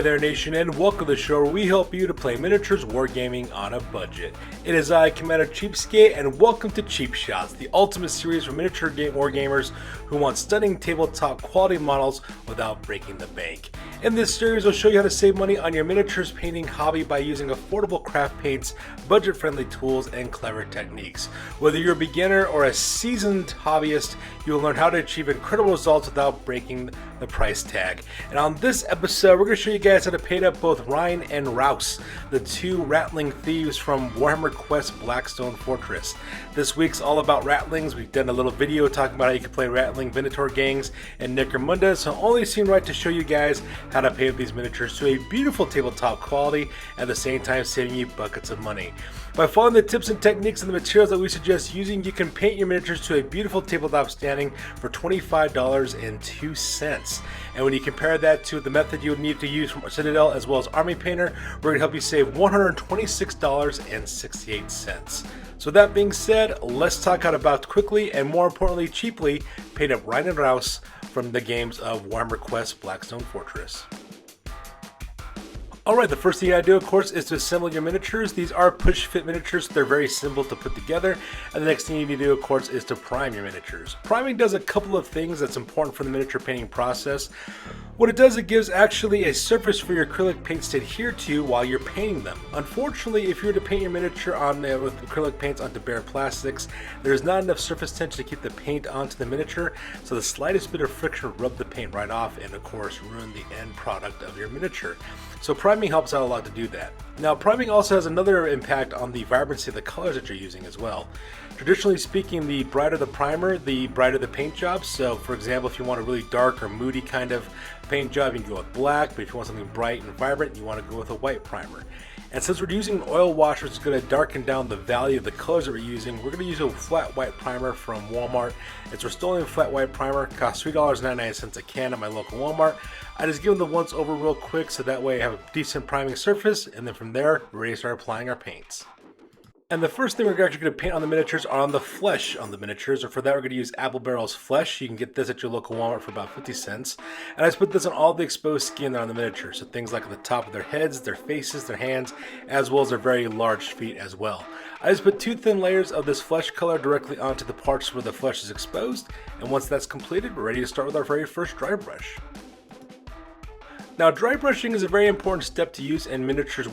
Hey there nation, and welcome to the show where we help you to play miniatures wargaming on a budget. It is I, Commander Cheapskate, and welcome to Cheap Shots, the ultimate series for miniature wargamers who want stunning tabletop quality models without breaking the bank. In this series, I'll show you how to save money on your miniatures painting hobby by using affordable craft paints, budget-friendly tools, and clever techniques. Whether you're a beginner or a seasoned hobbyist, you will learn how to achieve incredible results without breaking the price tag. And on this episode, we're going to show you guys how to paint up both Rein and Raus, the two rattling thieves from Warhammer Quest Blackstone Fortress. This week's all about rattlings. We've done a little video talking about how you can play rattling Venator gangs and Necromunda, so only seemed right to show you guys how to paint up these miniatures to a beautiful tabletop quality, at the same time saving you buckets of money. By following the tips and techniques and the materials that we suggest using, you can paint your miniatures to a beautiful tabletop standing for $25.02. And when you compare that to the method you would need to use from Citadel as well as Army Painter, we're going to help you save $126.68. So that being said, let's talk how to about quickly and more importantly cheaply paint up Rein and Raus from the games of Warhammer Quest Blackstone Fortress. Alright, the first thing you gotta do, of course, is to assemble your miniatures. These are push-fit miniatures, so they're very simple to put together. And the next thing you need to do, of course, is to prime your miniatures. Priming does a couple of things that's important for the miniature painting process. What it does, it gives actually a surface for your acrylic paints to adhere to while you're painting them. Unfortunately, if you were to paint your miniature on with acrylic paints onto bare plastics, there's not enough surface tension to keep the paint onto the miniature, so the slightest bit of friction will rub the paint right off and, of course, ruin the end product of your miniature. So priming helps out a lot to do that. Now, priming also has another impact on the vibrancy of the colors that you're using as well. Traditionally speaking, the brighter the primer, the brighter the paint job. So, for example, if you want a really dark or moody kind of paint job, you can go with black, but if you want something bright and vibrant, you want to go with a white primer. And since we're using an oil wash, which is going to darken down the value of the colors that we're using, we're going to use a flat white primer from Walmart. It's Rust-Oleum flat white primer. It costs $3.99 a can at my local Walmart. I just give them the once over real quick so that way I have a decent priming surface, and then from there, we're ready to start applying our paints. And the first thing we're actually going to paint on the miniatures are on the flesh on the miniatures, or for that we're going to use Apple Barrel's Flesh. You can get this at your local Walmart for about 50 cents. And I just put this on all the exposed skin on the miniature, so things like the top of their heads, their faces, their hands, as well as their very large feet as well. I just put two thin layers of this flesh color directly onto the parts where the flesh is exposed, and once that's completed, we're ready to start with our very first dry brush. Now, dry brushing is a very important step to use in miniatures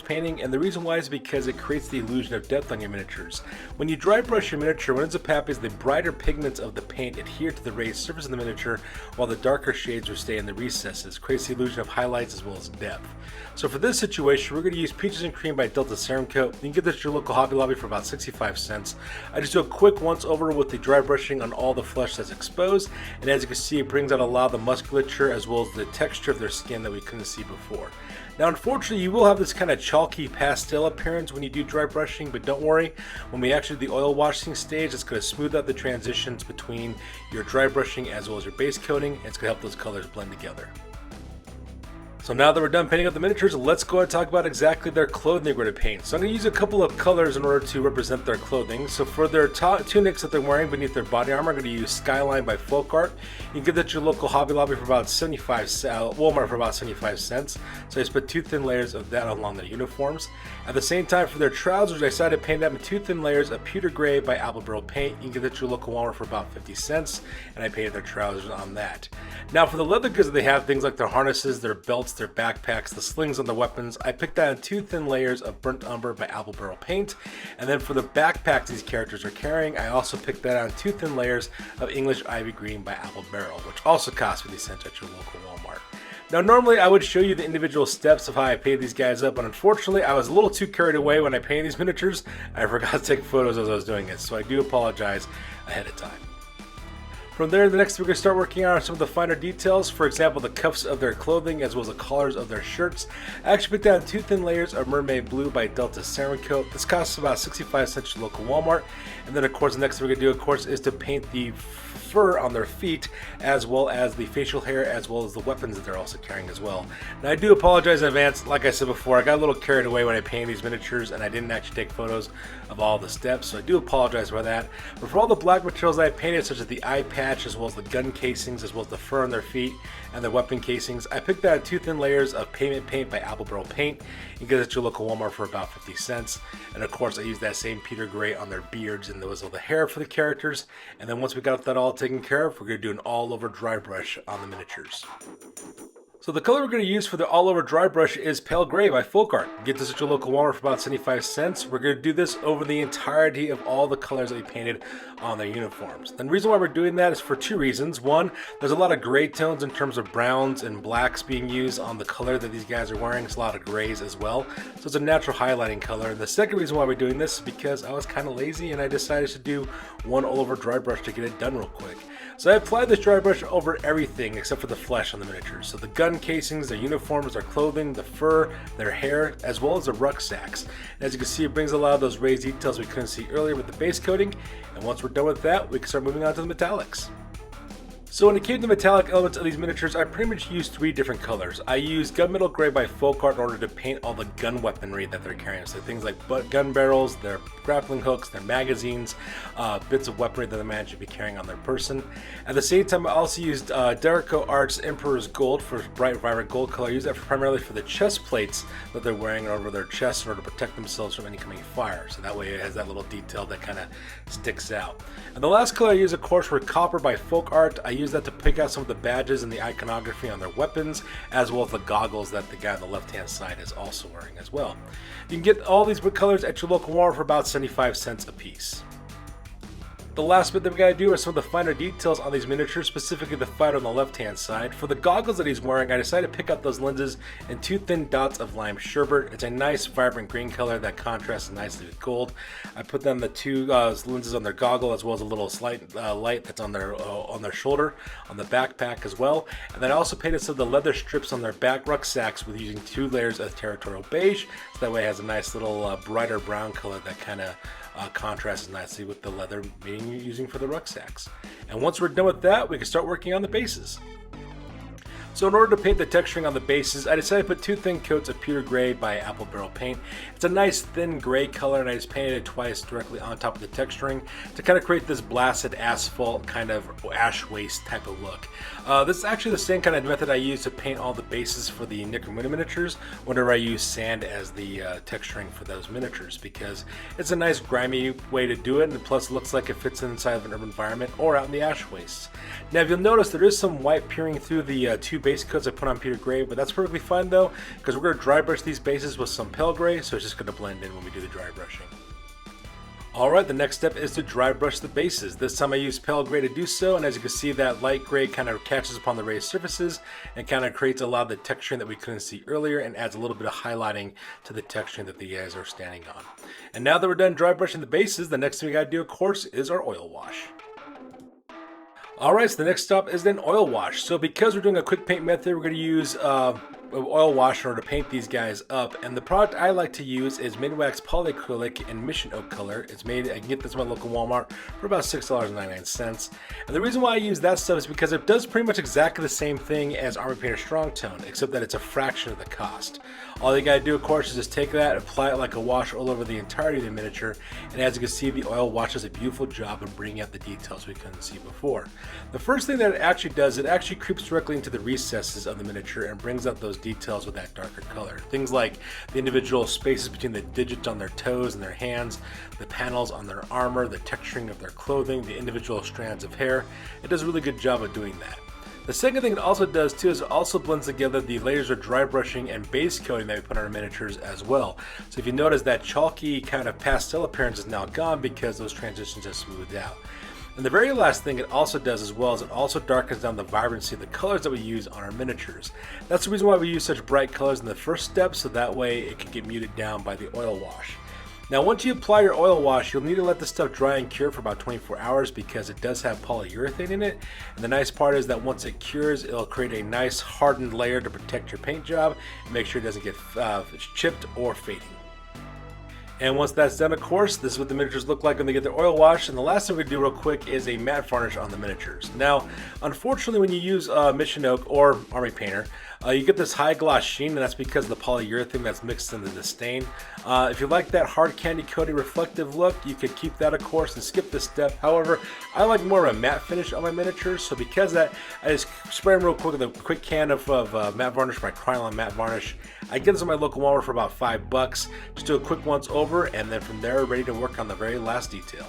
painting, and the reason why is because it creates the illusion of depth on your miniatures. When you dry brush your miniature, what ends up happening is the brighter pigments of the paint adhere to the raised surface of the miniature, while the darker shades will stay in the recesses, creates the illusion of highlights as well as depth. So for this situation, we're going to use Peaches and Cream by Delta Ceramcoat. You can get this at your local Hobby Lobby for about 65 cents. I just do a quick once over with the dry brushing on all the flesh that's exposed, and as you can see, it brings out a lot of the musculature as well as the texture of their skin that we couldn't see before. Now, unfortunately, you will have this kind of chalky pastel appearance when you do dry brushing, but don't worry. When we actually do the oil washing stage, it's going to smooth out the transitions between your dry brushing as well as your base coating, and it's going to help those colors blend together. So now that we're done painting up the miniatures, let's go ahead and talk about exactly their clothing they're going to paint. So I'm going to use a couple of colors in order to represent their clothing. So for their tunics that they're wearing beneath their body armor, I'm going to use Skyline by Folk Art. You can get that at your local Hobby Lobby for about Walmart for about 75 cents. So I just put two thin layers of that along their uniforms. At the same time, for their trousers, I decided to paint them with two thin layers of Pewter Gray by Apple Barrel Paint. You can get that at your local Walmart for about 50 cents, and I painted their trousers on that. Now for the leather goods that they have, things like their harnesses, their belts, their backpacks, the slings on the weapons, I picked out in two thin layers of Burnt Umber by Apple Barrel Paint. And then for the backpacks these characters are carrying, I also picked that out in two thin layers of English Ivy Green by Apple Barrel, which also costs 50 cents at your local Walmart. Now, normally I would show you the individual steps of how I painted these guys up, but unfortunately I was a little too carried away when I painted these miniatures. I forgot to take photos as I was doing it, so I do apologize ahead of time. From there, the next we're going to start working on some of the finer details. For example, the cuffs of their clothing as well as the collars of their shirts. I actually put down two thin layers of Mermaid Blue by Delta Ceramcoat. This costs about 65 cents at your local Walmart. And then, of course, the next thing we're going to do, of course, is to paint the fur on their feet, as well as the facial hair, as well as the weapons that they're also carrying as well. Now, I do apologize in advance. Like I said before, I got a little carried away when I painted these miniatures, and I didn't actually take photos of all the steps, so I do apologize for that. But for all the black materials that I painted, such as the eye patch, hatch, as well as the gun casings, as well as the fur on their feet and the weapon casings. I picked out 2 thin layers of pavement paint by Apple Barrel Paint. You can get it at your local Walmart for about 50 cents. And of course I used that same Peter Gray on their beards and those of the hair for the characters. And then once we got that all taken care of, we're going to do an all over dry brush on the miniatures. So the color we're going to use for the all-over dry brush is Pale Gray by Folk Art. Get this at your local Walmart for about 75 cents. We're going to do this over the entirety of all the colors that we painted on their uniforms. And the reason why we're doing that is for 2 reasons. One, there's a lot of gray tones in terms of browns and blacks being used on the color that these guys are wearing. It's a lot of grays as well. So it's a natural highlighting color. And the second reason why we're doing this is because I was kind of lazy and I decided to do one all-over dry brush to get it done real quick. So I applied this dry brush over everything except for the flesh on the miniatures. So the gun casings, their uniforms, their clothing, the fur, their hair, as well as the rucksacks. And as you can see, it brings a lot of those raised details we couldn't see earlier with the base coating. And once we're done with that, we can start moving on to the metallics. So when it came to metallic elements of these miniatures, I pretty much used 3 different colors. I used Gunmetal Gray by Folk Art in order to paint all the gun weaponry that they're carrying. So things like gun barrels, their grappling hooks, their magazines, bits of weaponry that the man should be carrying on their person. At the same time, I also used Derico Arts Emperor's Gold for bright, vibrant gold color. I used that primarily for the chest plates that they're wearing over their chests in order to protect themselves from incoming fire. So that way it has that little detail that kind of sticks out. And the last color I used, of course, were Copper by Folk Art. I used that to pick out some of the badges and the iconography on their weapons, as well as the goggles that the guy on the left hand side is also wearing as well. You can get all these colors at your local Walmart for about 75 cents a piece. The last bit that we gotta do are some of the finer details on these miniatures, specifically the fighter on the left hand side. For the goggles that he's wearing, I decided to pick out those lenses in 2 thin dots of lime sherbet. It's a nice vibrant green color that contrasts nicely with gold. I put them the 2 lenses on their goggle, as well as a little slight light that's on their shoulder, on the backpack as well. And then I also painted some of the leather strips on their back rucksacks with using 2 layers of territorial beige, so that way it has a nice little brighter brown color that kind of contrasts nicely with the leather being using for the rucksacks. And once we're done with that, we can start working on the bases. So in order to paint the texturing on the bases, I decided to put 2 thin coats of Peter Gray by Apple Barrel Paint. It's a nice thin gray color, and I just painted it twice directly on top of the texturing to kind of create this blasted asphalt kind of ash waste type of look. This is actually the same kind of method I use to paint all the bases for the Necromunda miniatures whenever I use sand as the texturing for those miniatures, because it's a nice grimy way to do it, and plus it looks like it fits inside of an urban environment or out in the ash wastes. Now if you'll notice, there is some white peering through the 2 base coats I put on Peter Gray, but that's perfectly fine though, because we're going to dry brush these bases with some pale gray, so it's just going to blend in when we do the dry brushing. Alright, the next step is to dry brush the bases. This time I used pale gray to do so, and as you can see, that light gray kind of catches upon the raised surfaces and kind of creates a lot of the texturing that we couldn't see earlier and adds a little bit of highlighting to the texturing that the guys are standing on. And now that we're done dry brushing the bases, the next thing we got to do, of course, is our oil wash. Alright, so the next stop is then oil wash. So because we're doing a quick paint method, we're going to use oil wash in order to paint these guys up. And the product I like to use is Minwax Polyacrylic in Mission Oak color. It's made, I can get this from my local Walmart for about $6.99. And the reason why I use that stuff is because it does pretty much exactly the same thing as Army Painter Strong Tone, except that it's a fraction of the cost. All you gotta do, of course, is just take that, apply it like a wash all over the entirety of the miniature, and as you can see, the oil wash does a beautiful job of bringing out the details we couldn't see before. The first thing that it actually does, it actually creeps directly into the recesses of the miniature and brings out those details with that darker color. Things like the individual spaces between the digits on their toes and their hands, the panels on their armor, the texturing of their clothing, the individual strands of hair. It does a really good job of doing that. The second thing it also does too is it also blends together the layers of dry brushing and base coating that we put on our miniatures as well. So if you notice, that chalky kind of pastel appearance is now gone because those transitions have smoothed out. And the very last thing it also does as well is it also darkens down the vibrancy of the colors that we use on our miniatures. That's the reason why we use such bright colors in the first step, so that way it can get muted down by the oil wash. Now once you apply your oil wash, you'll need to let this stuff dry and cure for about 24 hours because it does have polyurethane in it. And the nice part is that once it cures, it'll create a nice hardened layer to protect your paint job and make sure it doesn't get chipped or fading. And once that's done, of course, this is what the miniatures look like when they get their oil wash. And the last thing we do real quick is a matte varnish on the miniatures. Now, unfortunately, when you use Mission Oak or Army Painter, You get this high gloss sheen, and that's because of the polyurethane that's mixed into the stain. If you like that hard candy coated reflective look, you could keep that of course and skip this step. However, I like more of a matte finish on my miniatures, so because of that, I just spray them real quick with a quick can of matte varnish, my Krylon matte varnish. I get this at my local Walmart for about $5. Just do a quick once over, and then from there, ready to work on the very last detail.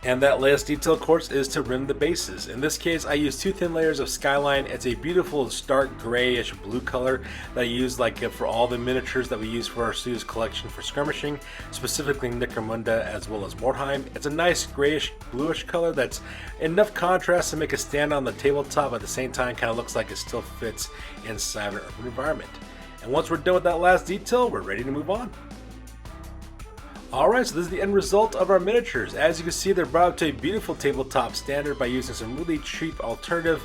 And that last detail, of course, is to rim the bases. In this case, I use 2 thin layers of Skyline. It's a beautiful stark grayish blue color that I use for all the miniatures that we use for our studio's collection for skirmishing, specifically Necromunda as well as Mordheim. It's a nice grayish bluish color that's enough contrast to make it stand on the tabletop, at the same time kind of looks like it still fits inside an urban environment. And once we're done with that last detail, we're ready to move on. Alright, so this is the end result of our miniatures. As you can see, they're brought up to a beautiful tabletop standard by using some really cheap alternative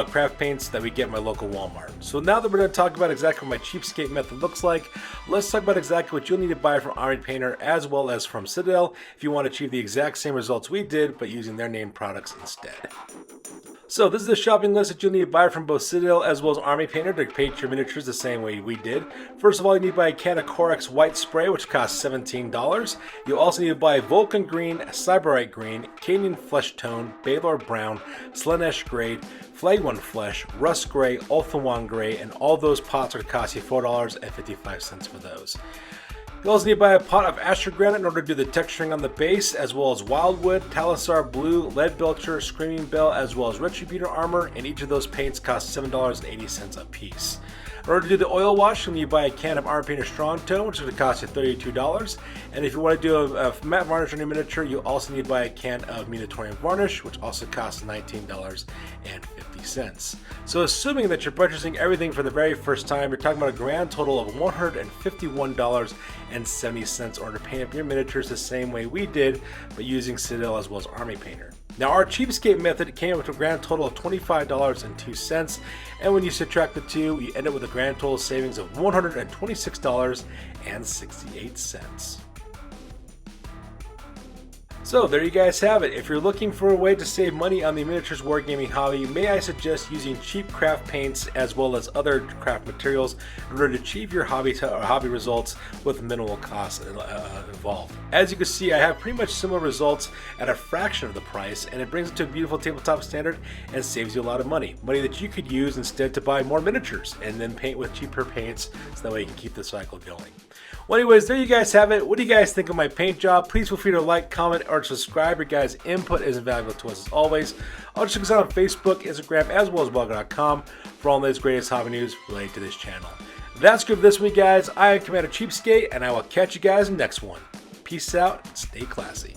craft paints that we get at my local Walmart. So now that we're going to talk about exactly what my cheapskate method looks like, let's talk about exactly what you'll need to buy from Army Painter as well as from Citadel if you want to achieve the exact same results we did, but using their named products instead. So this is the shopping list that you'll need to buy from both Citadel as well as Army Painter to paint your miniatures the same way we did. First of all, you need to buy a can of Corex White Spray, which costs $17. You'll also need to buy Vulcan Green, Cyberite Green, Canadian Flesh Tone, Baylor Brown, Slaanesh Grey, Flag One Flesh, Rust Gray, Ulthuan Gray, and all those pots are going to cost you $4.55 for those. You also need to buy a pot of Asher Granite in order to do the texturing on the base, as well as Wildwood, Talisar Blue, Lead Belcher, Screaming Bell, as well as Retributor Armor, and each of those paints cost $7.80 a piece. In order to do the oil wash, you'll need to buy a can of Army Painter Strong Tone, which is going to cost you $32. And if you want to do a matte varnish on your miniature, you also need to buy a can of Munitorium Varnish, which also costs $19.50. So assuming that you're purchasing everything for the very first time, you're talking about a grand total of $151.70 in order to paint up your miniatures the same way we did, but using Citadel as well as Army Painter. Now our cheapskate method came up to a grand total of $25.02, and when you subtract the two, you end up with a grand total savings of $126.68. So there you guys have it. If you're looking for a way to save money on the miniatures wargaming hobby, may I suggest using cheap craft paints as well as other craft materials in order to achieve your hobby results with minimal costs involved. As you can see, I have pretty much similar results at a fraction of the price, and it brings it to a beautiful tabletop standard and saves you a lot of money that you could use instead to buy more miniatures and then paint with cheaper paints, so that way you can keep the cycle going. Well, anyways, there you guys have it. What do you guys think of my paint job? Please feel free to like, comment, or subscribe. Your guys' input is invaluable to us as always. Also check us out on Facebook, Instagram, as well as blogger.com for all the latest greatest hobby news related to this channel. That's good for this week, guys. I am Commander Cheapskate, and I will catch you guys in the next one. Peace out and stay classy.